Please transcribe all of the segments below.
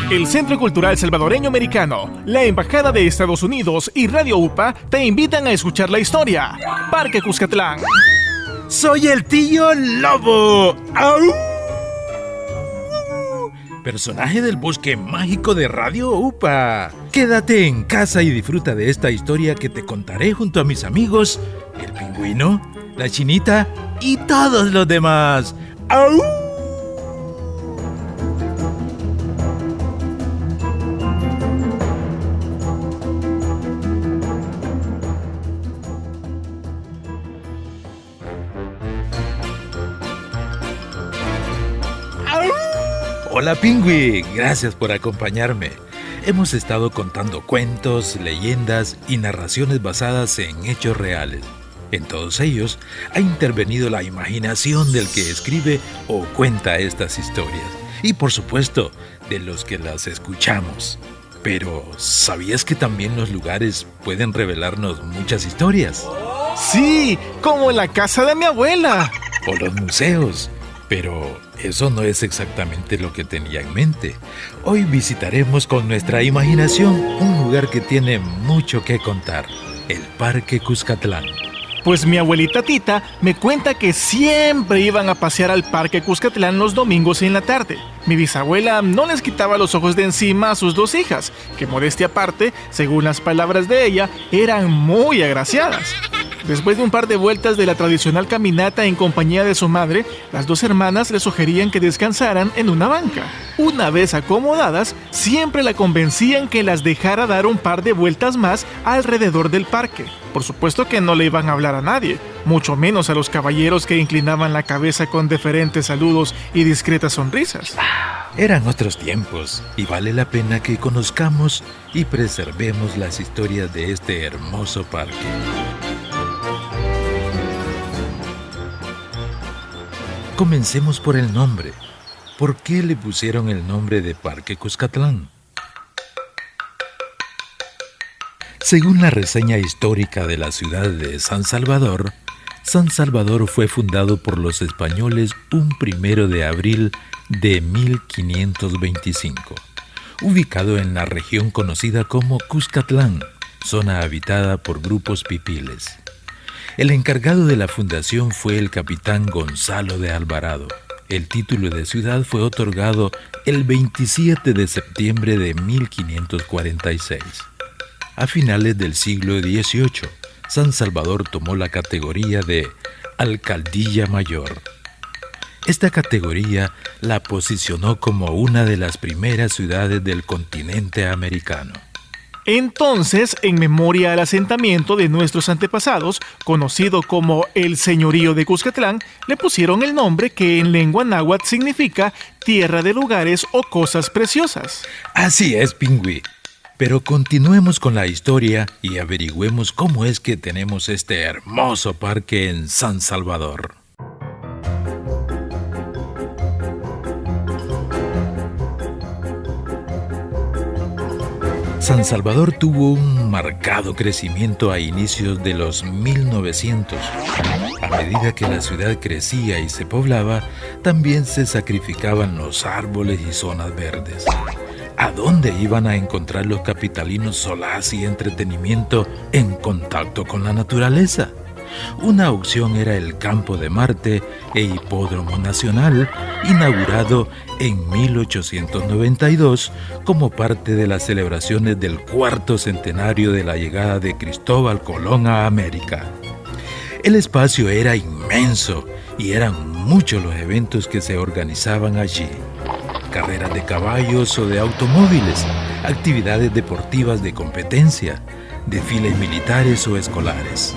El Centro Cultural Salvadoreño Americano, la Embajada de Estados Unidos y Radio UPA te invitan a escuchar la historia. Parque Cuscatlán. ¡Soy el tío Lobo! ¡Au! Personaje del bosque mágico de Radio UPA. Quédate en casa y disfruta de esta historia que te contaré junto a mis amigos, el pingüino, la chinita y todos los demás. ¡Au! Hola Pingüi, gracias por acompañarme. Hemos estado contando cuentos, leyendas y narraciones basadas en hechos reales. En todos ellos ha intervenido la imaginación del que escribe o cuenta estas historias. Y por supuesto, de los que las escuchamos. Pero, ¿sabías que también los lugares pueden revelarnos muchas historias? Sí, como en la casa de mi abuela. O los museos. Pero eso no es exactamente lo que tenía en mente. Hoy visitaremos con nuestra imaginación un lugar que tiene mucho que contar, el Parque Cuscatlán. Pues mi abuelita Tita me cuenta que siempre iban a pasear al Parque Cuscatlán los domingos en la tarde. Mi bisabuela no les quitaba los ojos de encima a sus dos hijas, que modestia aparte, según las palabras de ella, eran muy agraciadas. Después de un par de vueltas de la tradicional caminata en compañía de su madre, las dos hermanas le sugerían que descansaran en una banca. Una vez acomodadas, siempre la convencían que las dejara dar un par de vueltas más alrededor del parque. Por supuesto que no le iban a hablar a nadie, mucho menos a los caballeros que inclinaban la cabeza con deferentes saludos y discretas sonrisas. Eran otros tiempos y vale la pena que conozcamos y preservemos las historias de este hermoso parque. Comencemos por el nombre. ¿Por qué le pusieron el nombre de Parque Cuscatlán? Según la reseña histórica de la ciudad de San Salvador fue fundado por los españoles un 1 de abril de 1525, ubicado en la región conocida como Cuscatlán, zona habitada por grupos pipiles. El encargado de la fundación fue el capitán Gonzalo de Alvarado. El título de ciudad fue otorgado el 27 de septiembre de 1546. A finales del siglo XVIII, San Salvador tomó la categoría de Alcaldía Mayor. Esta categoría la posicionó como una de las primeras ciudades del continente americano. Entonces, en memoria al asentamiento de nuestros antepasados, conocido como el Señorío de Cuscatlán, le pusieron el nombre que en lengua náhuatl significa tierra de lugares o cosas preciosas. Así es, Pingüi. Pero continuemos con la historia y averigüemos cómo es que tenemos este hermoso parque en San Salvador. San Salvador tuvo un marcado crecimiento a inicios de los 1900. A medida que la ciudad crecía y se poblaba, también se sacrificaban los árboles y zonas verdes. ¿A dónde iban a encontrar los capitalinos solaz y entretenimiento en contacto con la naturaleza? Una opción era el Campo de Marte e Hipódromo Nacional, inaugurado en 1892 como parte de las celebraciones del 4º centenario de la llegada de Cristóbal Colón a América. El espacio era inmenso y eran muchos los eventos que se organizaban allí. Carreras de caballos o de automóviles, actividades deportivas de competencia, desfiles militares o escolares.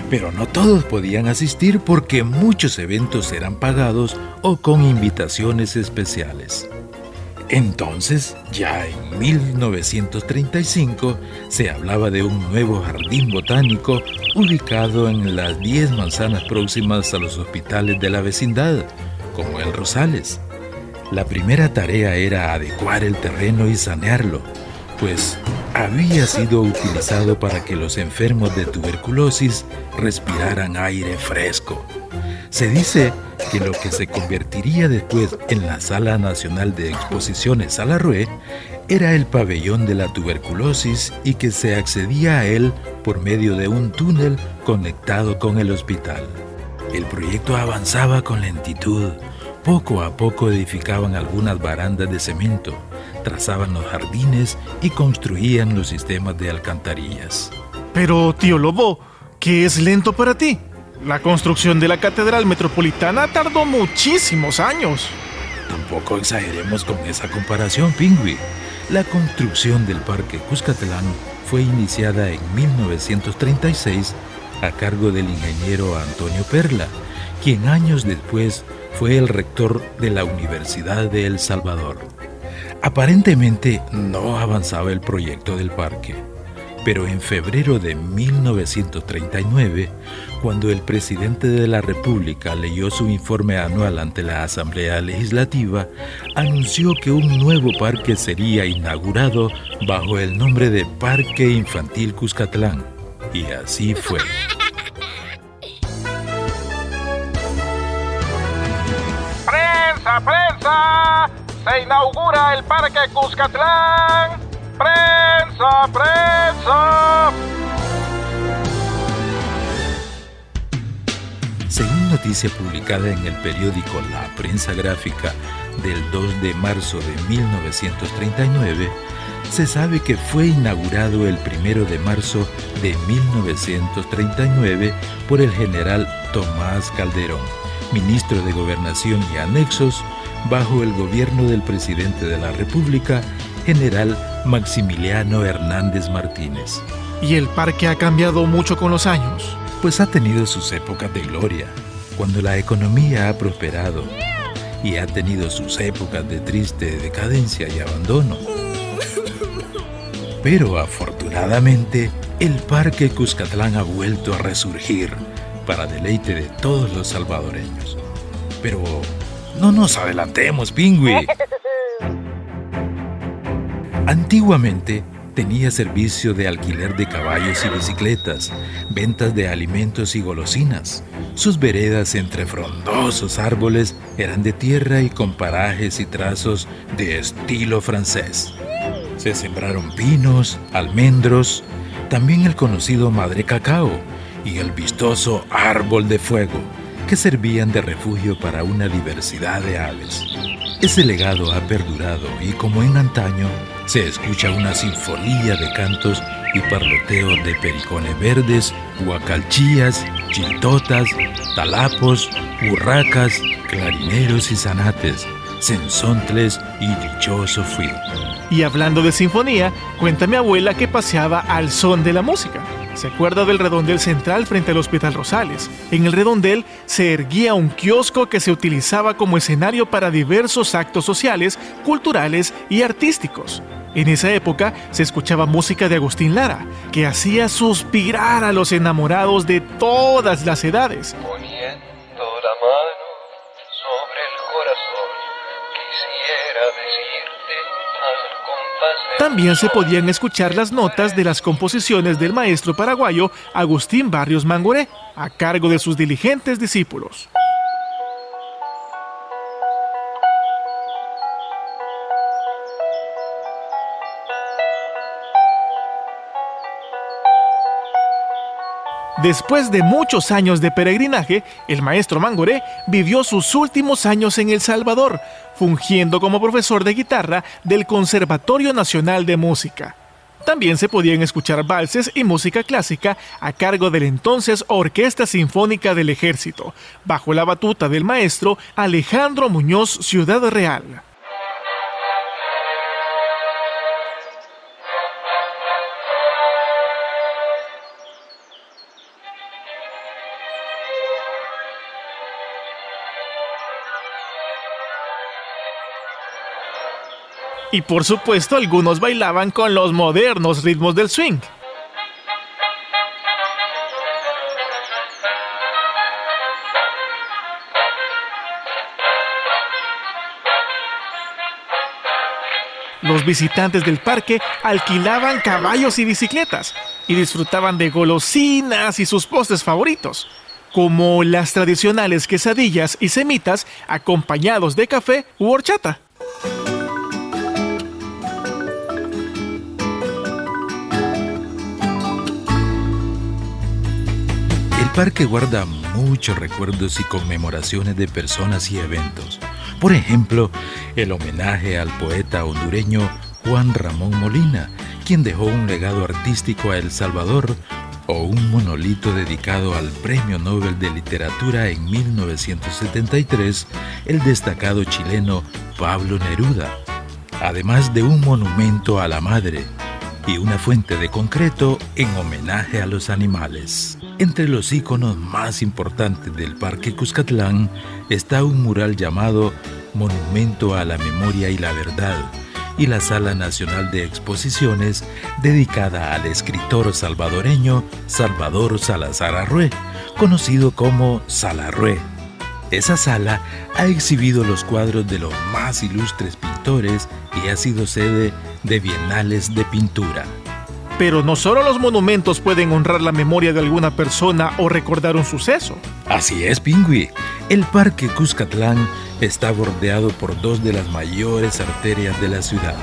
Pero no todos podían asistir porque muchos eventos eran pagados o con invitaciones especiales. Entonces, ya en 1935, se hablaba de un nuevo jardín botánico ubicado en las 10 manzanas próximas a los hospitales de la vecindad, como el Rosales. La primera tarea era adecuar el terreno y sanearlo, pues había sido utilizado para que los enfermos de tuberculosis respiraran aire fresco. Se dice que lo que se convertiría después en la Sala Nacional de Exposiciones Salarrué era el pabellón de la tuberculosis y que se accedía a él por medio de un túnel conectado con el hospital. El proyecto avanzaba con lentitud. Poco a poco edificaban algunas barandas de cemento, trazaban los jardines y construían los sistemas de alcantarillas. Pero, tío Lobo, ¿qué es lento para ti? La construcción de la Catedral Metropolitana tardó muchísimos años. Tampoco exageremos con esa comparación, Pingüi. La construcción del Parque Cuscatlán fue iniciada en 1936 a cargo del ingeniero Antonio Perla, quien años después fue el rector de la Universidad de El Salvador. Aparentemente no avanzaba el proyecto del parque, pero en febrero de 1939, cuando el presidente de la República leyó su informe anual ante la Asamblea Legislativa, anunció que un nuevo parque sería inaugurado bajo el nombre de Parque Infantil Cuscatlán. Y así fue. ¡Prensa, prensa! ¡Se inaugura el Parque Cuscatlán! ¡Prensa, prensa! Según noticia publicada en el periódico La Prensa Gráfica del 2 de marzo de 1939, se sabe que fue inaugurado el 1 de marzo de 1939 por el general Tomás Calderón, ministro de Gobernación y Anexos, bajo el gobierno del presidente de la República, general Maximiliano Hernández Martínez. ¿Y el parque ha cambiado mucho con los años? Pues ha tenido sus épocas de gloria, cuando la economía ha prosperado, y ha tenido sus épocas de triste decadencia y abandono. Pero afortunadamente, el Parque Cuscatlán ha vuelto a resurgir para deleite de todos los salvadoreños. Pero no nos adelantemos, Pingüi. Antiguamente tenía servicio de alquiler de caballos y bicicletas, ventas de alimentos y golosinas. Sus veredas entre frondosos árboles eran de tierra y con parajes y trazos de estilo francés. Se sembraron pinos, almendros, también el conocido madre cacao y el vistoso árbol de fuego, que servían de refugio para una diversidad de aves. Ese legado ha perdurado y, como en antaño, se escucha una sinfonía de cantos y parloteos de pericones verdes, huacalchías, chiltotas, talapos, burracas, clarineros y zanates, sensontles y dichoso fui. Y hablando de sinfonía, cuenta mi abuela que paseaba al son de la música. Se acuerda del redondel central frente al Hospital Rosales. En el redondel se erguía un kiosco que se utilizaba como escenario para diversos actos sociales, culturales y artísticos. En esa época se escuchaba música de Agustín Lara, que hacía suspirar a los enamorados de todas las edades. Poniendo la mano sobre el corazón, quisiera decirte al compás de... También se podían escuchar las notas de las composiciones del maestro paraguayo Agustín Barrios Mangoré, a cargo de sus diligentes discípulos. Después de muchos años de peregrinaje, el maestro Mangoré vivió sus últimos años en El Salvador, fungiendo como profesor de guitarra del Conservatorio Nacional de Música. También se podían escuchar valses y música clásica a cargo de la entonces Orquesta Sinfónica del Ejército, bajo la batuta del maestro Alejandro Muñoz Ciudad Real. Y por supuesto, algunos bailaban con los modernos ritmos del swing. Los visitantes del parque alquilaban caballos y bicicletas y disfrutaban de golosinas y sus postres favoritos. como las tradicionales quesadillas y semitas acompañados de café u horchata. El parque guarda muchos recuerdos y conmemoraciones de personas y eventos. Por ejemplo, el homenaje al poeta hondureño Juan Ramón Molina, quien dejó un legado artístico a El Salvador, o un monolito dedicado al Premio Nobel de Literatura en 1973, el destacado chileno Pablo Neruda, además de un monumento a la madre y una fuente de concreto en homenaje a los animales. Entre los íconos más importantes del Parque Cuscatlán está un mural llamado Monumento a la Memoria y la Verdad, y la Sala Nacional de Exposiciones dedicada al escritor salvadoreño Salvador Salazar Arrué, conocido como Salarrué. Esa sala ha exhibido los cuadros de los más ilustres pintores y ha sido sede de bienales de pintura. Pero no solo los monumentos pueden honrar la memoria de alguna persona o recordar un suceso. Así es, Pingüi. El Parque Cuscatlán está bordeado por dos de las mayores arterias de la ciudad,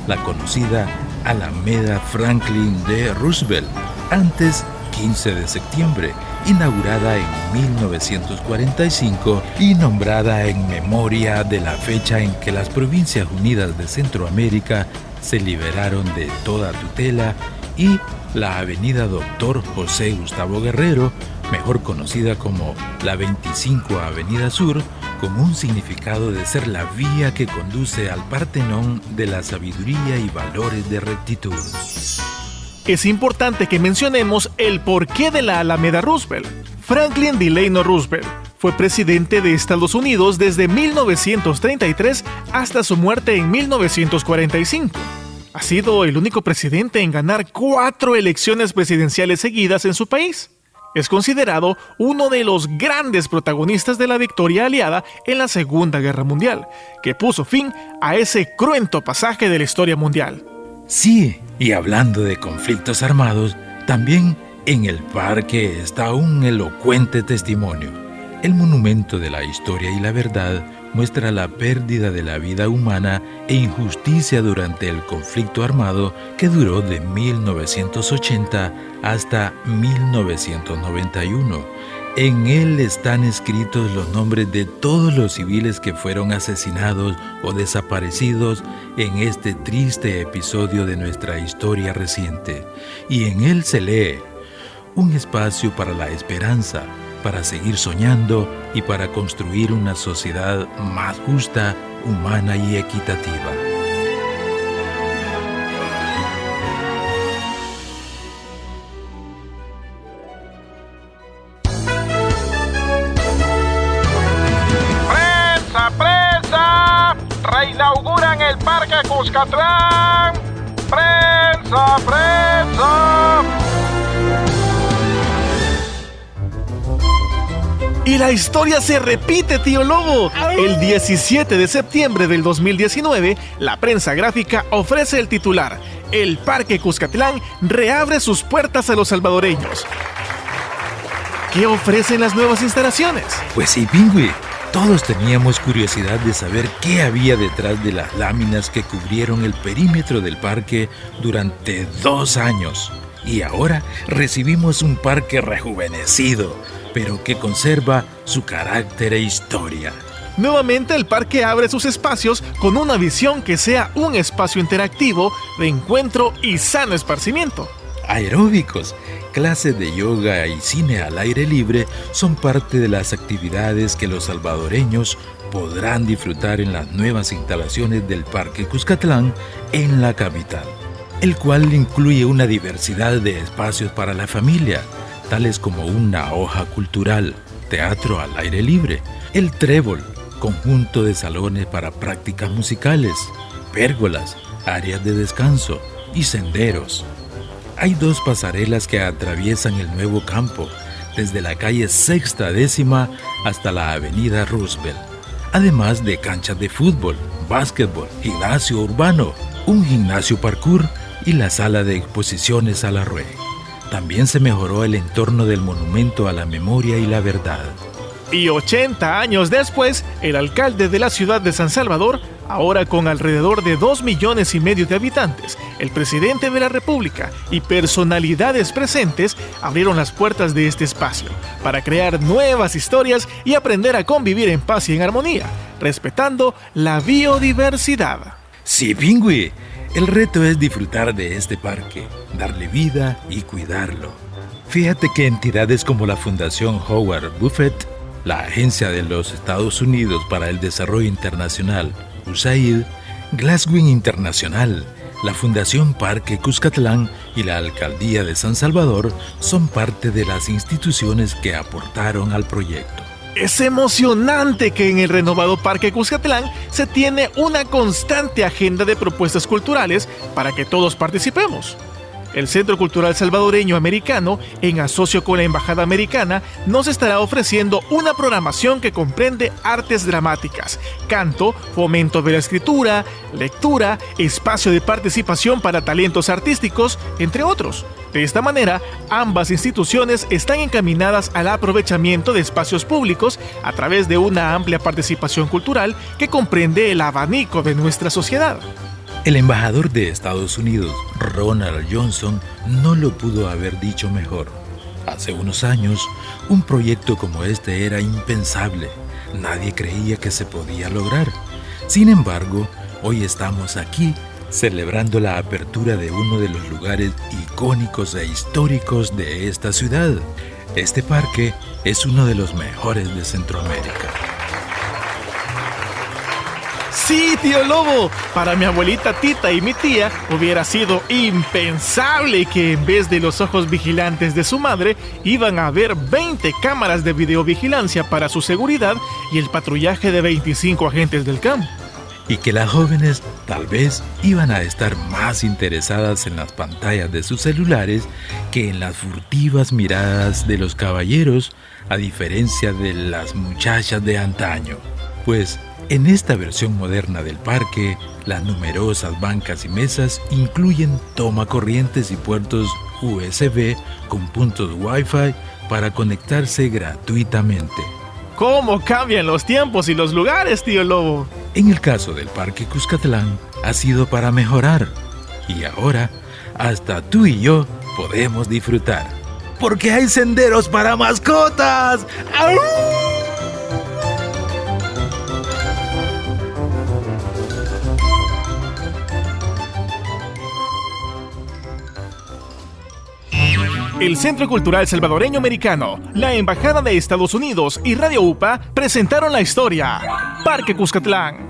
la conocida Alameda Franklin D. Roosevelt, antes 15 de septiembre, inaugurada en 1945 y nombrada en memoria de la fecha en que las Provincias Unidas de Centroamérica se liberaron de toda tutela, y la avenida Dr. José Gustavo Guerrero, mejor conocida como la 25 Avenida Sur, con un significado de ser la vía que conduce al Partenón de la sabiduría y valores de rectitud. Es importante que mencionemos el porqué de la Alameda Roosevelt. Franklin Delano Roosevelt fue presidente de Estados Unidos desde 1933 hasta su muerte en 1945. Ha sido el único presidente en ganar 4 elecciones presidenciales seguidas en su país. Es considerado uno de los grandes protagonistas de la victoria aliada en la Segunda Guerra Mundial, que puso fin a ese cruento pasaje de la historia mundial. Sí, y hablando de conflictos armados, también en el parque está un elocuente testimonio. El Monumento de la Historia y la Verdad muestra la pérdida de la vida humana e injusticia durante el conflicto armado que duró de 1980 hasta 1991. En él están escritos los nombres de todos los civiles que fueron asesinados o desaparecidos en este triste episodio de nuestra historia reciente. Y en él se lee: un espacio para la esperanza, para seguir soñando y para construir una sociedad más justa, humana y equitativa. ¡Prensa, prensa! ¡Reinauguran el Parque Cuscatlán! ¡Prensa, prensa! Y la historia se repite, tío Lobo. El 17 de septiembre del 2019, la prensa gráfica ofrece el titular: el Parque Cuscatlán reabre sus puertas a los salvadoreños. ¿Qué ofrecen las nuevas instalaciones? Pues sí, Pingüi. Todos teníamos curiosidad de saber qué había detrás de las láminas que cubrieron el perímetro del parque durante 2 años. Y ahora recibimos un parque rejuvenecido, pero que conserva su carácter e historia. Nuevamente el parque abre sus espacios con una visión que sea un espacio interactivo de encuentro y sano esparcimiento. Aeróbicos, clases de yoga y cine al aire libre son parte de las actividades que los salvadoreños podrán disfrutar en las nuevas instalaciones del Parque Cuscatlán en la capital, el cual incluye una diversidad de espacios para la familia, tales como una hoja cultural, teatro al aire libre, el trébol, conjunto de salones para prácticas musicales, pérgolas, áreas de descanso y senderos. Hay 2 pasarelas que atraviesan el nuevo campo, desde la calle Sexta Décima hasta la avenida Roosevelt, además de canchas de fútbol, básquetbol, gimnasio urbano, un gimnasio parkour y la sala de exposiciones Salarrué. También se mejoró el entorno del monumento a la memoria y la verdad. Y 80 años después, el alcalde de la ciudad de San Salvador, ahora con alrededor de 2,5 millones de habitantes, el presidente de la República y personalidades presentes abrieron las puertas de este espacio para crear nuevas historias y aprender a convivir en paz y en armonía, respetando la biodiversidad. Sí, Pingüi, el reto es disfrutar de este parque, darle vida y cuidarlo. Fíjate que entidades como la Fundación Howard Buffett, la Agencia de los Estados Unidos para el Desarrollo Internacional, USAID, Glasswing Internacional, la Fundación Parque Cuscatlán y la Alcaldía de San Salvador son parte de las instituciones que aportaron al proyecto. Es emocionante que en el renovado Parque Cuscatlán se tiene una constante agenda de propuestas culturales para que todos participemos. El Centro Cultural Salvadoreño Americano, en asocio con la Embajada Americana, nos estará ofreciendo una programación que comprende artes dramáticas, canto, fomento de la escritura, lectura, espacio de participación para talentos artísticos, entre otros. De esta manera, ambas instituciones están encaminadas al aprovechamiento de espacios públicos a través de una amplia participación cultural que comprende el abanico de nuestra sociedad. El embajador de Estados Unidos, Ronald Johnson, no lo pudo haber dicho mejor. Hace unos años, un proyecto como este era impensable. Nadie creía que se podía lograr. Sin embargo, hoy estamos aquí celebrando la apertura de uno de los lugares icónicos e históricos de esta ciudad. Este parque es uno de los mejores de Centroamérica. Sí, tío Lobo, para mi abuelita Tita y mi tía hubiera sido impensable que en vez de los ojos vigilantes de su madre iban a haber 20 cámaras de videovigilancia para su seguridad y el patrullaje de 25 agentes del campo. Y que las jóvenes tal vez iban a estar más interesadas en las pantallas de sus celulares que en las furtivas miradas de los caballeros, a diferencia de las muchachas de antaño. Pues en esta versión moderna del parque, las numerosas bancas y mesas incluyen tomacorrientes y puertos USB con puntos Wi-Fi para conectarse gratuitamente. ¿Cómo cambian los tiempos y los lugares, tío Lobo? En el caso del Parque Cuscatlán, ha sido para mejorar. Y ahora, hasta tú y yo podemos disfrutar. ¡Porque hay senderos para mascotas! ¡Au! El Centro Cultural Salvadoreño Americano, la Embajada de Estados Unidos y Radio UPA presentaron la historia Parque Cuscatlán.